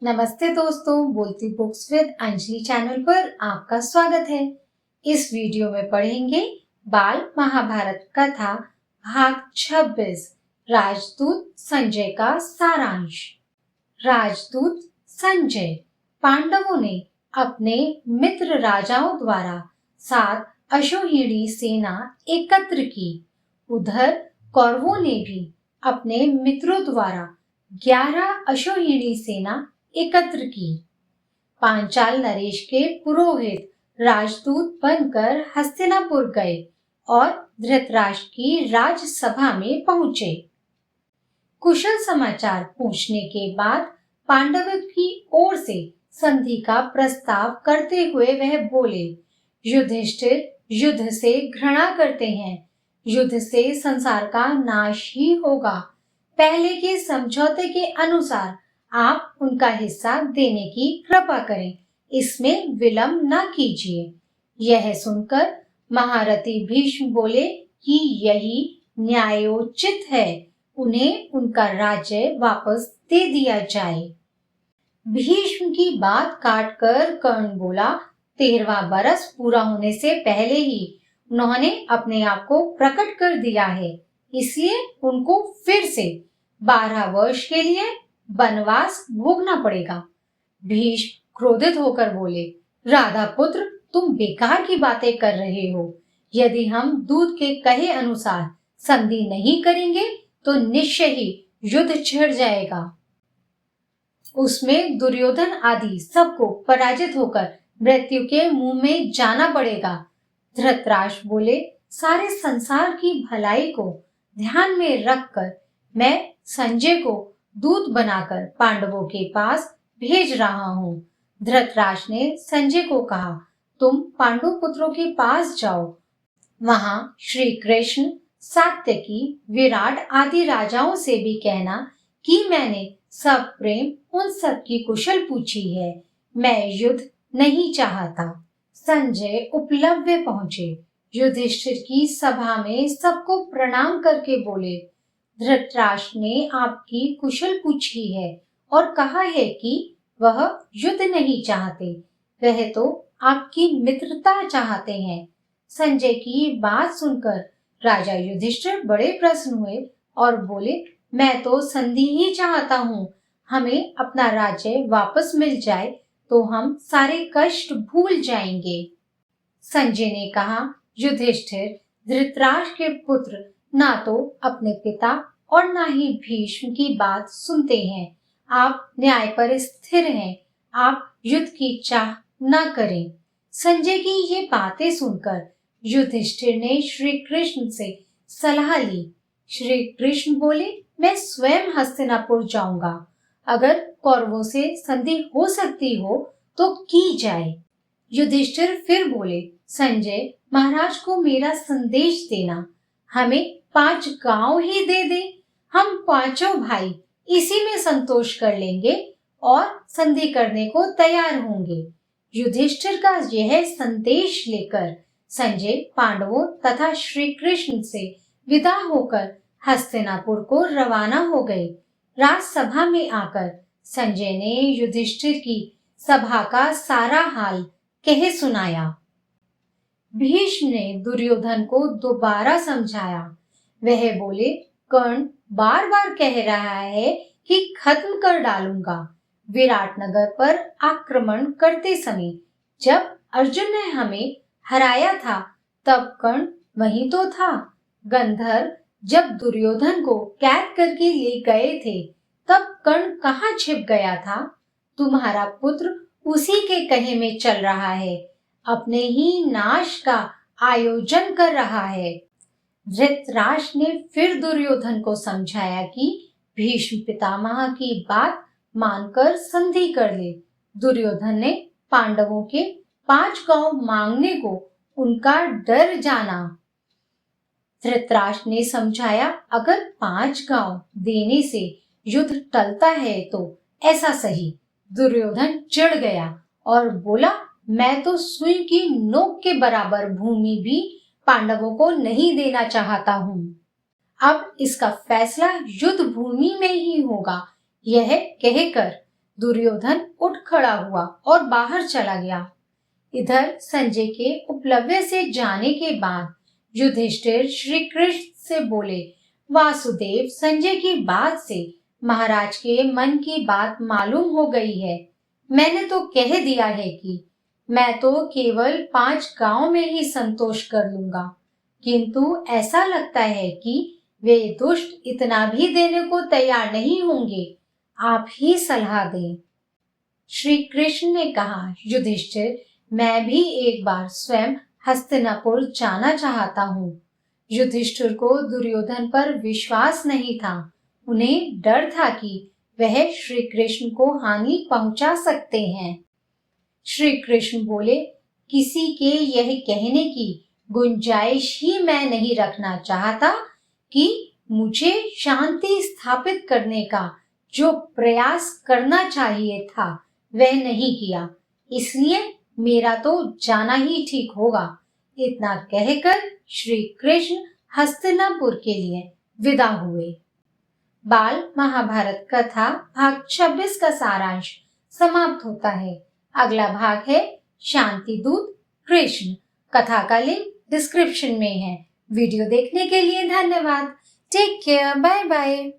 नमस्ते दोस्तों, बोलती बुक्स विद अंजलि चैनल पर आपका स्वागत है। इस वीडियो में पढ़ेंगे बाल महाभारत कथा भाग 26 राजदूत संजय का सारांश। राजदूत संजय। पांडवों ने अपने मित्र राजाओं द्वारा 7 अश्वहीणी सेना एकत्र की। उधर कौरवों ने भी अपने मित्रों द्वारा 11 अश्वहीणी सेना एकत्र की। पांचाल नरेश के पुरोहित राजदूत बनकर हस्तिनापुर गए और धृतराष्ट्र की राजसभा में पहुंचे। कुशल समाचार पूछने के बाद पांडवों की ओर से संधि का प्रस्ताव करते हुए वह बोले, युधिष्ठिर युद्ध से घृणा करते हैं। युद्ध से संसार का नाश ही होगा। पहले के समझौते के अनुसार आप उनका हिस्सा देने की कृपा करें, इसमें विलंब न कीजिए। यह सुनकर महारथी भीष्म बोले कि यही न्यायोचित है, उन्हें उनका राज्य वापस दे दिया जाए। भीष्म की बात काटकर कर्ण बोला, 13वां बरस पूरा होने से पहले ही उन्होंने अपने आप को प्रकट कर दिया है, इसलिए उनको फिर से 12 वर्ष के लिए वनवास भोगना पड़ेगा। भीष्म क्रोधित होकर बोले, राधा पुत्र, तुम बेकार की बातें कर रहे हो। यदि हम दूत के कहे अनुसार संधि नहीं करेंगे तो निश्चय ही युद्ध छिड़ जाएगा। उसमें दुर्योधन आदि सबको पराजित होकर मृत्यु के मुंह में जाना पड़ेगा। धृतराष्ट्र बोले, सारे संसार की भलाई को ध्यान में रखकर मैं संजय को दूत बनाकर पांडवों के पास भेज रहा हूँ। धृतराष्ट्र ने संजय को कहा, तुम पांडु पुत्रों के पास जाओ। वहां श्री कृष्ण, सात्यकी, विराट आदि राजाओं से भी कहना कि मैंने सब प्रेम उन सब की कुशल पूछी है। मैं युद्ध नहीं चाहता। संजय उपलव्य पहुंचे। युधिष्ठिर की सभा में सबको प्रणाम करके बोले, धृतराष्ट्र ने आपकी कुशल पूछी है और कहा है कि वह युद्ध नहीं चाहते, वह तो आपकी मित्रता चाहते हैं। संजय की बात सुनकर राजा युधिष्ठिर बड़े प्रसन्न हुए और बोले, मैं तो संधि ही चाहता हूँ। हमें अपना राज्य वापस मिल जाए तो हम सारे कष्ट भूल जाएंगे। संजय ने कहा, युधिष्ठिर, धृतराष्ट्र के पुत्र ना तो अपने पिता और ना ही भीष्म की बात सुनते हैं। आप न्याय पर स्थिर हैं। आप युद्ध की चाह न करें। संजय की ये बातें सुनकर युधिष्ठिर ने श्री कृष्ण से सलाह ली। श्री कृष्ण बोले, मैं स्वयं हस्तिनापुर जाऊंगा। अगर कौरवों से संधि हो सकती हो तो की जाए। युधिष्ठिर फिर बोले, संजय, महाराज को मेरा संदेश देना, हमें 5 गांव ही दे दे। हम 5 भाई इसी में संतोष कर लेंगे और संधि करने को तैयार होंगे। युधिष्ठिर का यह संदेश लेकर संजय पांडवों तथा श्री कृष्ण से विदा होकर हस्तिनापुर को रवाना हो गए। राजसभा में आकर संजय ने युधिष्ठिर की सभा का सारा हाल कह सुनाया। भीष्म ने दुर्योधन को दोबारा समझाया। वह बोले, कर्ण बार बार कह रहा है कि खत्म कर डालूंगा। विराटनगर पर आक्रमण करते समय जब अर्जुन ने हमें हराया था तब कर्ण वहीं तो था। गंधर्व जब दुर्योधन को कैद करके ले गए थे तब कर्ण कहाँ छिप गया था। तुम्हारा पुत्र उसी के कहे में चल रहा है, अपने ही नाश का आयोजन कर रहा है। धृतराष्ट्र ने फिर दुर्योधन को समझाया कि भीष्म पितामह की बात मानकर संधि कर ले। दुर्योधन ने पांडवों के 5 गांव मांगने को उनका डर जाना। धृतराष्ट्र ने समझाया, अगर 5 गांव देने से युद्ध टलता है तो ऐसा सही। दुर्योधन चिढ़ गया और बोला, मैं तो सुई की नोक के बराबर भूमि भी पांडवों को नहीं देना चाहता हूँ। अब इसका फैसला युद्ध भूमि में ही होगा। यह कहकर दुर्योधन उठ खड़ा हुआ और बाहर चला गया। इधर संजय के उपलब्ध से जाने के बाद युधिष्ठिर श्री कृष्ण से बोले, वासुदेव, संजय की बात से महाराज के मन की बात मालूम हो गई है। मैंने तो कह दिया है कि मैं तो केवल 5 गांव में ही संतोष कर लूंगा, किंतु ऐसा लगता है कि वे दुष्ट इतना भी देने को तैयार नहीं होंगे। आप ही सलाह दें। श्री कृष्ण ने कहा, युधिष्ठिर, मैं भी एक बार स्वयं हस्तिनापुर जाना चाहता हूँ। युधिष्ठिर को दुर्योधन पर विश्वास नहीं था। उन्हें डर था कि वह श्री कृष्ण को हानि पहुंचा सकते हैं। श्री कृष्ण बोले, किसी के यह कहने की गुंजाइश ही मैं नहीं रखना चाहता कि मुझे शांति स्थापित करने का जो प्रयास करना चाहिए था वह नहीं किया, इसलिए मेरा तो जाना ही ठीक होगा। इतना कहकर श्री कृष्ण हस्तिनापुर के लिए विदा हुए। बाल महाभारत कथा भाग 26 का सारांश समाप्त होता है। अगला भाग है शांति दूत कृष्ण। कथा का लिंक डिस्क्रिप्शन में है। वीडियो देखने के लिए धन्यवाद। Take care, bye bye.